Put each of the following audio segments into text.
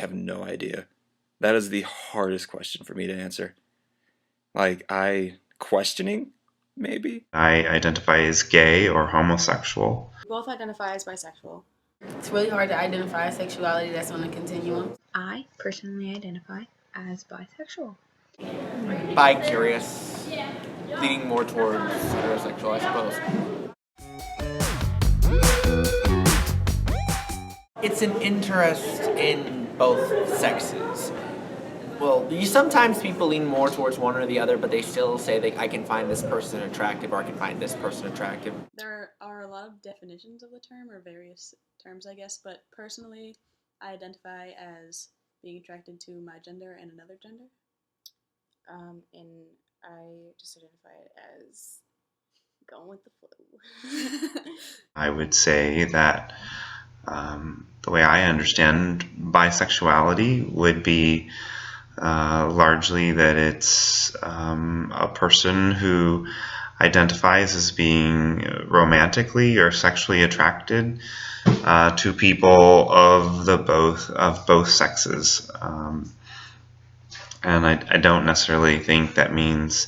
have no idea. That is the hardest question for me to answer. Like, questioning, maybe? I identify as gay or homosexual. Both identify as bisexual. It's really hard to identify sexuality that's on a continuum. I personally identify as bisexual. Bi-curious, leaning more towards heterosexual, I suppose. It's an interest in both sexes. Well, sometimes people lean more towards one or the other, but they still say that I can find this person attractive or I can find this person attractive. There are a lot of definitions of the term, or various terms, I guess, but personally, I identify as being attracted to my gender and another gender. And I just identify it as going with the flow. I would say that the way I understand bisexuality would be largely that it's a person who identifies as being romantically or sexually attracted to people of both sexes. And I don't necessarily think that means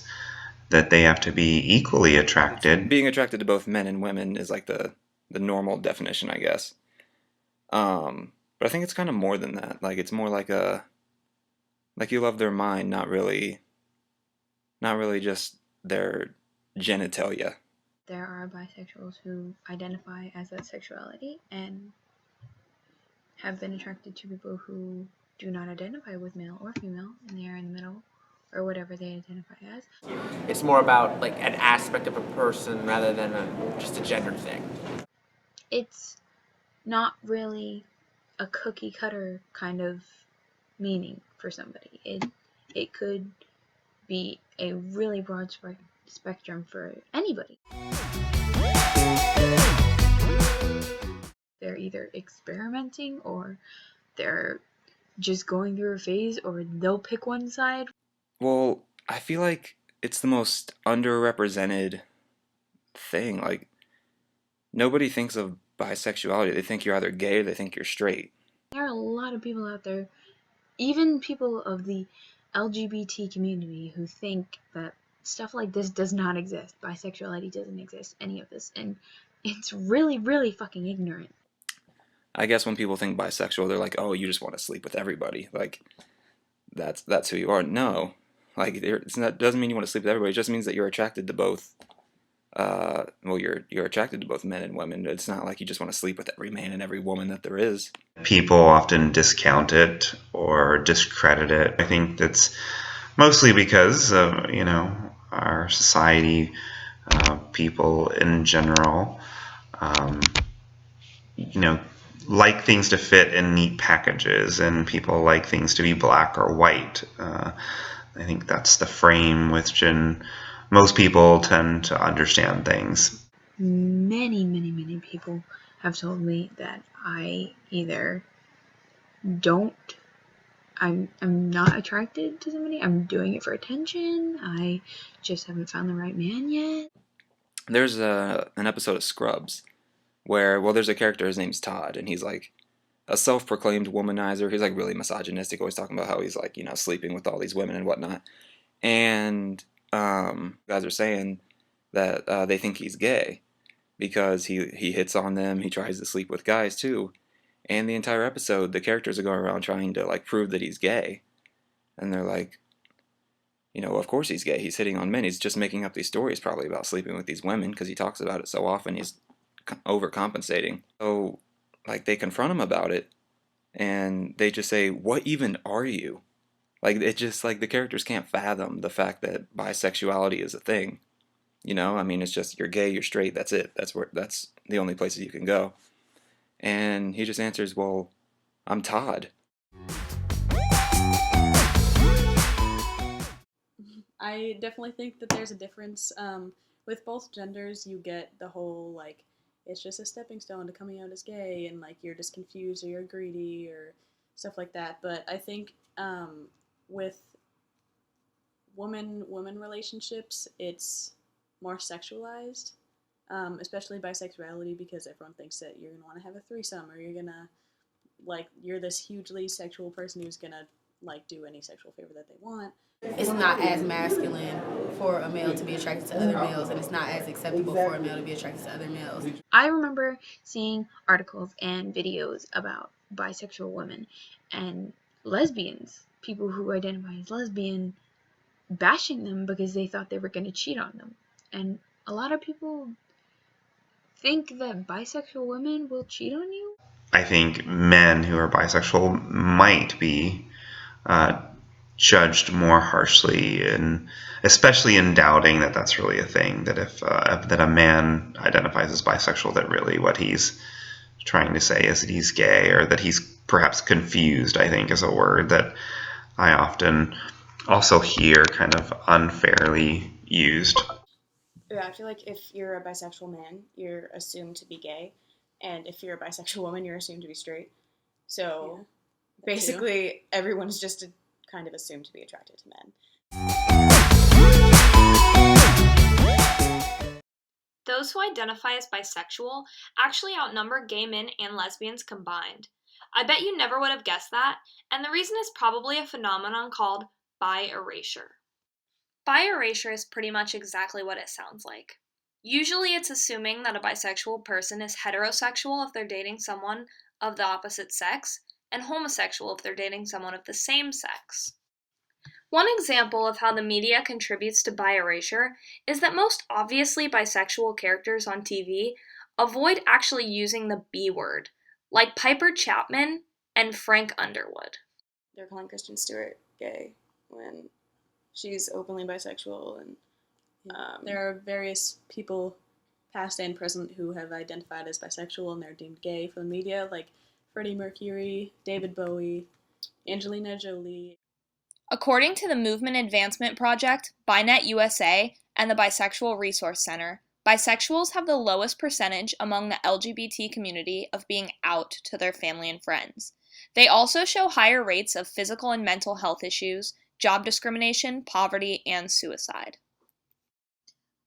that they have to be equally attracted. Being attracted to both men and women is like the normal definition, I guess. But I think it's kind of more than that. Like, it's more like you love their mind, not really just their genitalia. There are bisexuals who identify as that sexuality and have been attracted to people who do not identify with male or female, and they are in the middle, or whatever they identify as. It's more about like an aspect of a person rather than just a gender thing. It's not really a cookie cutter kind of meaning for somebody. It could be a really broad spectrum for anybody. They're either experimenting, or they're just going through a phase, or they'll pick one side. Well, I feel like it's the most underrepresented thing. Like, nobody thinks of bisexuality. They think you're either gay or they think you're straight. There are a lot of people out there, even people of the LGBT community, who think that stuff like this does not exist. Bisexuality doesn't exist, any of this. And it's really, really fucking ignorant. I guess when people think bisexual, they're like, oh, you just want to sleep with everybody. Like, that's who you are. No. Like, that doesn't mean you want to sleep with everybody. It just means that you're attracted to both. You're attracted to both men and women. It's not like you just want to sleep with every man and every woman that there is. People often discount it or discredit it. I think that's mostly because of, our society, people in general, like things to fit in neat packages, and people like things to be black or white. I think that's the frame which most people tend to understand things. Many, many, many people have told me that I either I'm not attracted to somebody, I'm doing it for attention, I just haven't found the right man yet. There's an episode of Scrubs where, there's a character, his name's Todd, and he's like a self-proclaimed womanizer. He's like really misogynistic, always talking about how he's like, sleeping with all these women and whatnot. And guys are saying that they think he's gay because he hits on them, he tries to sleep with guys too. And the entire episode, the characters are going around trying to like prove that he's gay. And they're like, of course he's gay. He's hitting on men. He's just making up these stories probably about sleeping with these women because he talks about it so often. He's overcompensating. So, like, they confront him about it, and they just say, what even are you? Like, it just, like, the characters can't fathom the fact that bisexuality is a thing. It's just, you're gay, you're straight, that's it. That's the only places you can go. And he just answers, well, I'm Todd. I definitely think that there's a difference. With both genders, you get the whole, like, it's just a stepping stone to coming out as gay, and, like, you're just confused or you're greedy or stuff like that. But I think with woman relationships, it's more sexualized, especially bisexuality, because everyone thinks that you're going to want to have a threesome, or you're going to like you're this hugely sexual person who's gonna like do any sexual favor that they want. It's not as masculine for a male to be attracted to other males, and it's not as acceptable for a male to be attracted to other males. I remember seeing articles and videos about bisexual women and lesbians, people who identify as lesbian, bashing them because they thought they were going to cheat on them. And a lot of people think that bisexual women will cheat on you. I think men who are bisexual might be judged more harshly, and especially in doubting that that's really a thing. That if that a man identifies as bisexual, that really what he's trying to say is that he's gay, or that he's perhaps confused, I think is a word that I often also hear kind of unfairly used. Yeah, I feel like if you're a bisexual man, you're assumed to be gay, and if you're a bisexual woman, you're assumed to be straight. So basically, everyone's just kind of assumed to be attracted to men. Those who identify as bisexual actually outnumber gay men and lesbians combined. I bet you never would have guessed that, and the reason is probably a phenomenon called bi-erasure. Bi-erasure is pretty much exactly what it sounds like. Usually it's assuming that a bisexual person is heterosexual if they're dating someone of the opposite sex, and homosexual if they're dating someone of the same sex. One example of how the media contributes to bi-erasure is that most obviously bisexual characters on TV avoid actually using the B word, like Piper Chapman and Frank Underwood. They're calling Kristen Stewart gay when she's openly bisexual, and there are various people, past and present, who have identified as bisexual and they're deemed gay for the media, like Freddie Mercury, David Bowie, Angelina Jolie. According to the Movement Advancement Project, BiNet USA, and the Bisexual Resource Center, bisexuals have the lowest percentage among the LGBT community of being out to their family and friends. They also show higher rates of physical and mental health issues, job discrimination, poverty, and suicide.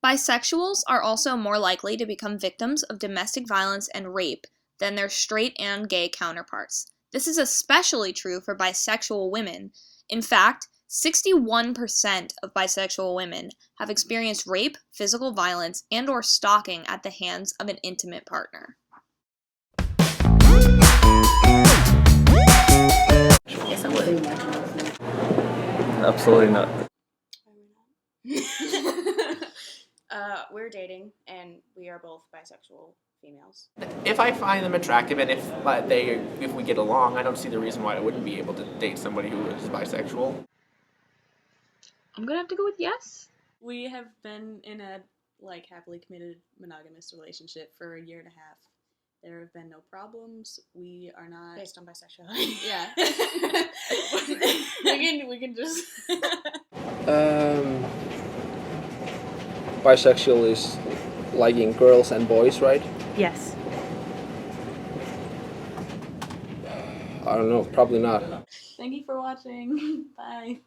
Bisexuals are also more likely to become victims of domestic violence and rape than their straight and gay counterparts. This is especially true for bisexual women. In fact, 61% of bisexual women have experienced rape, physical violence, and/or stalking at the hands of an intimate partner. Yes, I would. Absolutely not. We're dating, and we are both bisexual females. If I find them attractive, and if we get along, I don't see the reason why I wouldn't be able to date somebody who is bisexual. I'm gonna have to go with yes. We have been in a happily committed monogamous relationship for a year and a half. There have been no problems. We are not Based on bisexuality. Yeah. we can just Bisexual is liking girls and boys, right? Yes. I don't know, probably not. Thank you for watching. Bye.